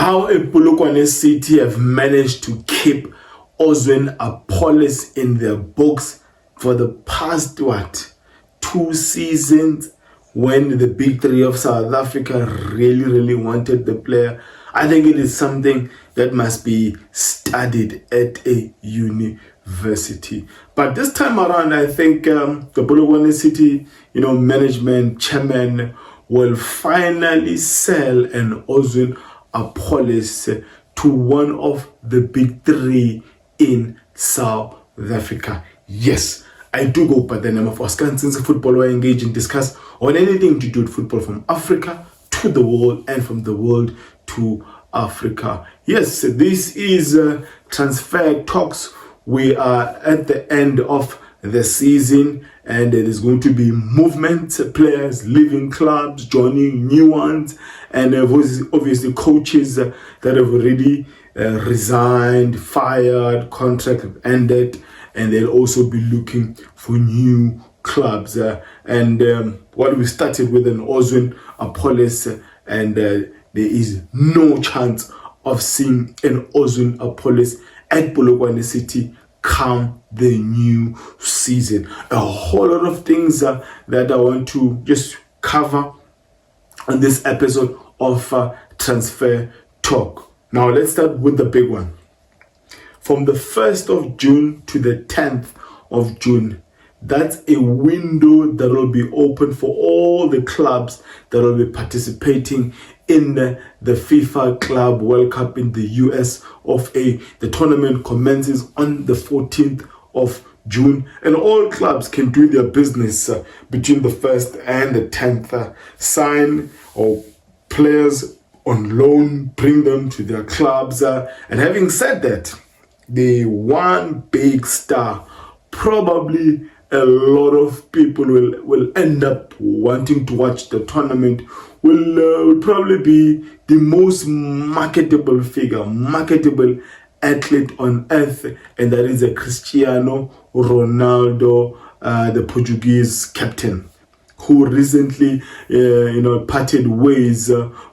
how a Polokwane City have managed to keep Ozwen Apollos in their books for the past 2 seasons, when the big three of South Africa really wanted the player. I think it is something that must be studied at a university. But this time around, I think the Polokwane City, management, chairman will finally sell an Ozwen Apollos to one of the big three in South Africa. Yes, I do go by the name of Oscar, and since a footballer engage and discuss on anything to do with football from Africa to the world and from the world to Africa. Yes, this is transfer talks. We are at the end of the season, and there is going to be movement, players leaving clubs, joining new ones, and obviously coaches that have already resigned, fired, contract ended, and they'll also be looking for new clubs. What we started with an Ozwen Apollos, and there is no chance of seeing an Ozwen Apollos at Polokwane City come the new season. A whole lot of things that I want to just cover on this episode of Transfer Talk. Now let's start with the big one. From the 1st of June to the 10th of June, that's a window that will be open for all the clubs that will be participating in the FIFA Club World Cup in the US of A. The tournament commences on the 14th of June, and all clubs can do their business between the 1st and the 10th. Sign or players on loan, bring them to their clubs. And having said that, the one big star, probably a lot of people will end up wanting to watch the tournament, will probably be the most marketable figure, marketable athlete on earth, and that is a Cristiano Ronaldo, the Portuguese captain, who recently parted ways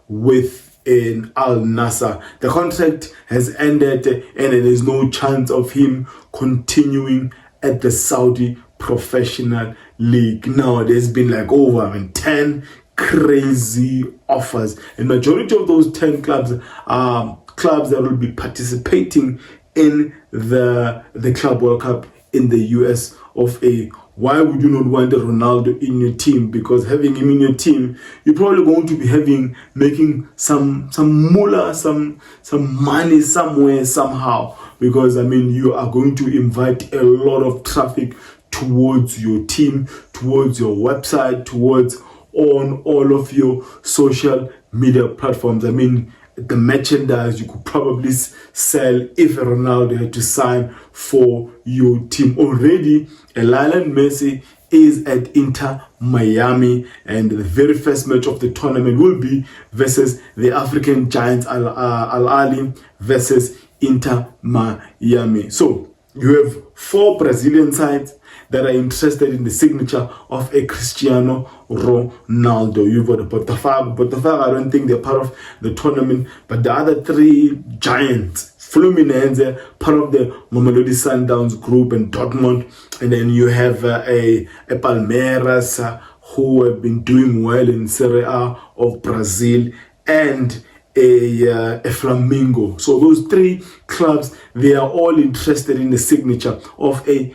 with in Al Nassr. The contract has ended, and there is no chance of him continuing at the Saudi Professional League. Now there's been over 10 crazy offers, and majority of those 10 clubs are clubs that will be participating in the Club World Cup in the US of A. Why would you not want a Ronaldo in your team? Because having him in your team, you're probably going to be making some moolah, some money somewhere, somehow. Because you are going to invite a lot of traffic towards your team, towards your website, towards on all of your social media platforms. The merchandise you could probably sell if Ronaldo had to sign for your team. Already, Lionel Messi is at Inter Miami, and the very first match of the tournament will be versus the African giants Al Ahly versus Inter Miami. So you have 4 Brazilian sides that are interested in the signature of a Cristiano Ronaldo. You've got Botafogo. I don't think they're part of the tournament, but the other 3 giants, Fluminense, part of the Mamelodi Sundowns group, and Dortmund, and then you have a Palmeiras who have been doing well in Serie A of Brazil, and a Flamengo. So those 3 clubs, they are all interested in the signature of a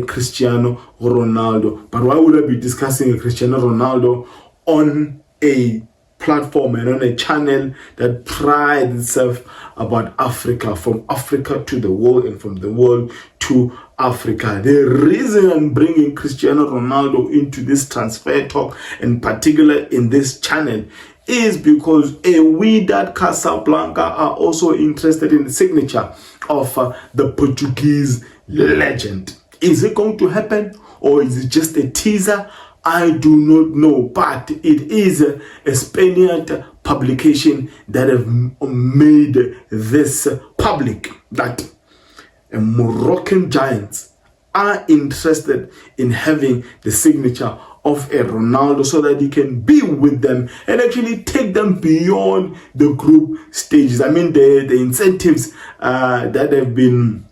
Cristiano Ronaldo. But why would I be discussing a Cristiano Ronaldo on a platform and on a channel that prides itself about Africa, from Africa to the world and from the world to Africa? The reason I'm bringing Cristiano Ronaldo into this transfer talk, in particular in this channel, is because Wydad Casablanca are also interested in the signature of the Portuguese legend. Is it going to happen, or is it just a teaser? I do not know, but it is a Spaniard publication that have made this public, that Moroccan giants are interested in having the signature of a Ronaldo so that he can be with them and actually take them beyond the group stages. I mean, the incentives that have been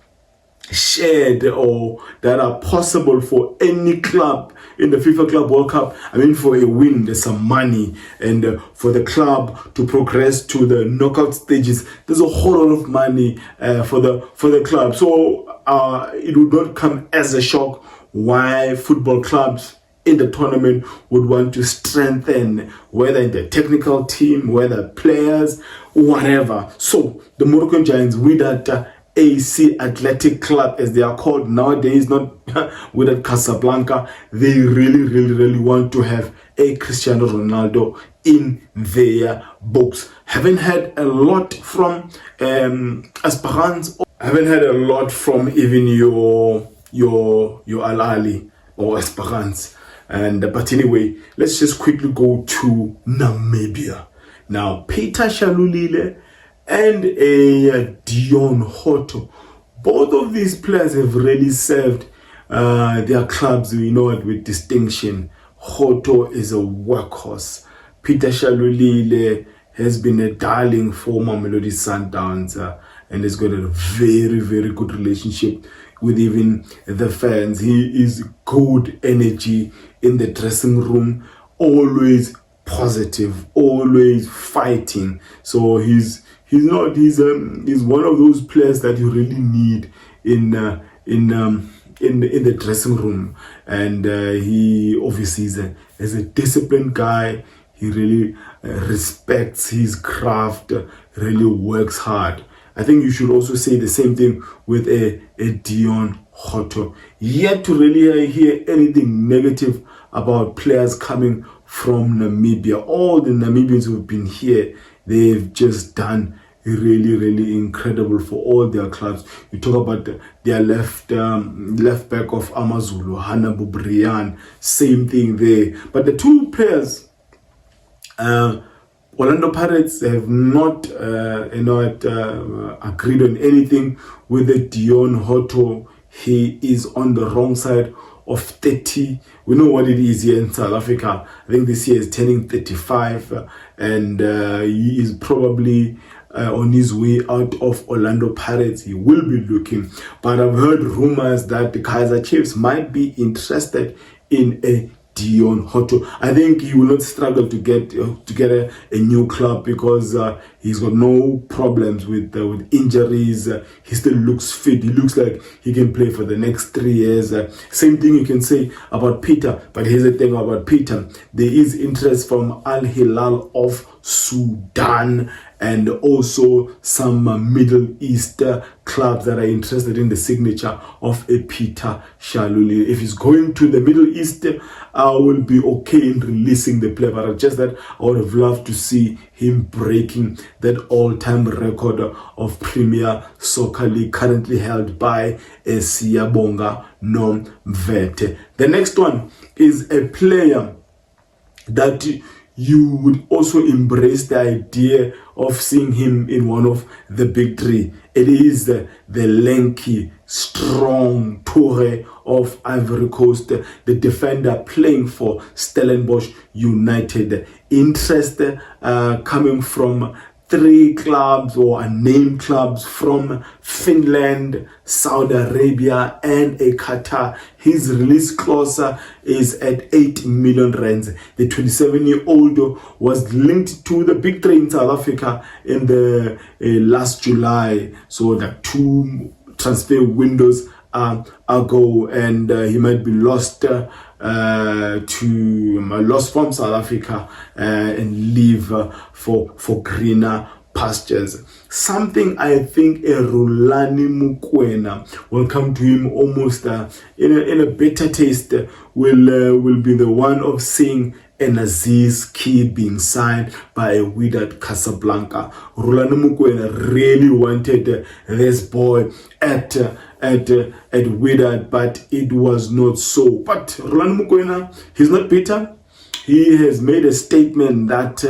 shared or that are possible for any club in the FIFA Club World Cup. I mean, for a win, there's some money, and for the club to progress to the knockout stages, there's a whole lot of money for the club. So it would not come as a shock why football clubs in the tournament would want to strengthen, whether in the technical team, whether players, whatever. So the Moroccan Giants, with that AC Athletic Club, as they are called nowadays, not with that Casablanca, they really want to have a Cristiano Ronaldo in their books. Haven't had a lot from Esperance, haven't had a lot from even your Ahly or Esperance. But anyway, let's just quickly go to Namibia. Now, Peter Shalulile and a Dion Hotto. Both of these players have really served their clubs, with distinction. Hotto is a workhorse. Peter Shalulile has been a darling for Mamelodi Sundowns and has got a very good relationship with even the fans. He is good energy in the dressing room, always positive, always fighting. So he's one of those players that you really need in the dressing room. And he obviously is a disciplined guy. He really respects his craft, really works hard. I think you should also say the same thing with a Dion Hotto. Yet to really hear anything negative about players coming from Namibia. All the Namibians who've been here, they've just done really incredible for all their clubs. You talk about their left back of Amazulu, Hanabu Brian, same thing there. But the two players, Orlando Pirates have not agreed on anything with the Dion Hotto. He is on the wrong side of 30. We know what it is here in South Africa. I think this year is turning 35, and he is probably on his way out of Orlando Pirates. He will be looking, but I've heard rumors that the Kaizer Chiefs might be interested in a Dion Hotto. I think he will not struggle to get a new club because he's got no problems with injuries. He still looks fit. He looks like he can play for the next 3 years. Same thing you can say about Peter. But here's the thing about Peter. There is interest from Al Hilal of Sudan and also some Middle East clubs that are interested in the signature of a Peter Shalulile. If he's going to the Middle East, I will be okay in releasing the player, but just that I would have loved to see him breaking that all-time record of Premier Soccer League currently held by Siyabonga Nomvete. The next one is a player that you would also embrace the idea of seeing him in one of the big three. It is the lanky, strong Toure of Ivory Coast, the defender playing for Stellenbosch United. Interest coming from 3 clubs or unnamed clubs from Finland, Saudi Arabia, and Qatar. His release clause is at 8 million rands. The 27-year-old was linked to the big 3 in South Africa in the last July. So the 2 transfer windows ago, and he might be lost from South Africa and leave for greener pastures. Something I think a Rulani Mokwena will come to him almost in a better taste will be the one of seeing an Aziz Ki being signed by a Wydad Casablanca. Rulani Mokwena really wanted this boy at Wydad, but it was not so. But Rulani Mokwena, he's not bitter. He has made a statement that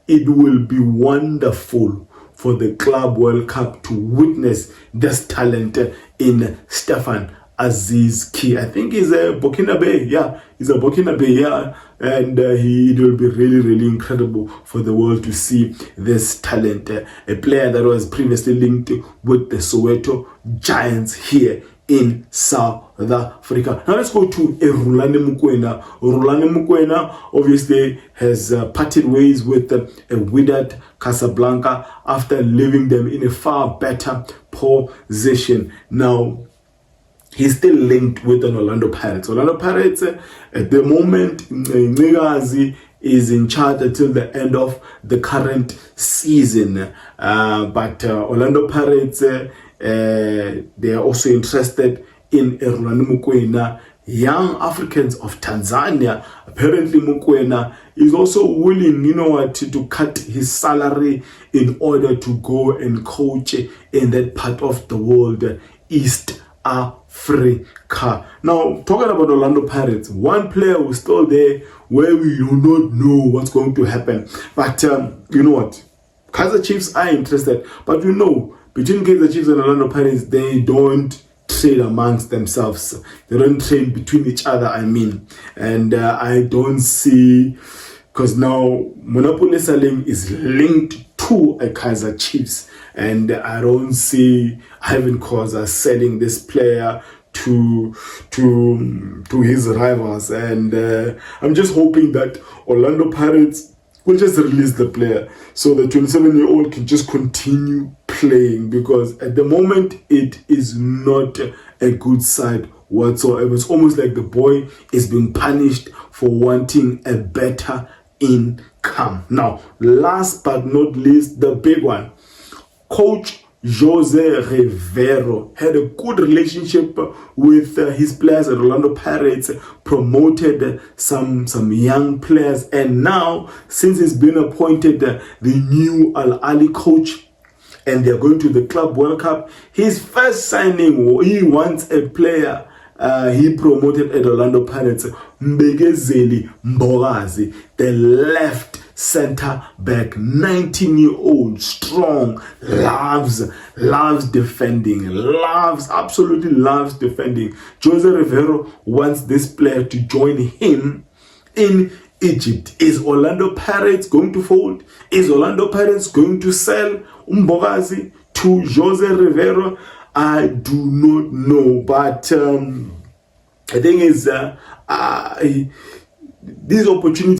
it will be wonderful for the Club World Cup to witness this talent in Stefan Aziz Ki. I think he's a Burkinabe. Yeah, he's a Burkinabe. Yeah, and it will be really, really incredible for the world to see this talent. A player that was previously linked with the Soweto Giants here in South Africa. Now let's go to Rulani Mokwena. Rulani Mokwena obviously has parted ways with Wydad Casablanca after leaving them in a far better position. Now he's still linked with the Orlando Pirates. Orlando Pirates at the moment, Mbekezeli is in charge until the end of the current season. But Orlando Pirates, they are also interested in Rulani Mokwena. Young Africans of Tanzania, apparently Mokwena is also willing, to cut his salary in order to go and coach in that part of the world, East Africa. Now, talking about Orlando Pirates, one player who's still there where we do not know what's going to happen. But you know what? Kaizer Chiefs are interested. But between Kaizer Chiefs and Orlando Pirates, they don't trade amongst themselves. They don't trade between each other, And I don't see, because now Monopoly Selling is linked to a Kaizer Chiefs, and I don't see Ivan Khoza selling this player to his rivals, and I'm just hoping that Orlando Pirates will just release the player so the 27-year-old can just continue playing, because at the moment it is not a good side whatsoever. It's almost like the boy is being punished for wanting a better income. Now, last but not least, the big one. Coach Jose Riveiro had a good relationship with his players at Orlando Pirates, promoted some young players, and now, since he's been appointed the new Ahly coach, and they're going to the Club World Cup, his first signing, he wants a player he promoted at Orlando Pirates, Mbekezeli Mbokazi, the left center back, 19-year-old, strong, loves defending, absolutely loves defending. Jose Riveiro wants this player to join him in Egypt. Is Orlando Pirates going to fold? Is Orlando Pirates going to sell Mbokazi to Jose Riveiro? I do not know, but the thing is, these opportunities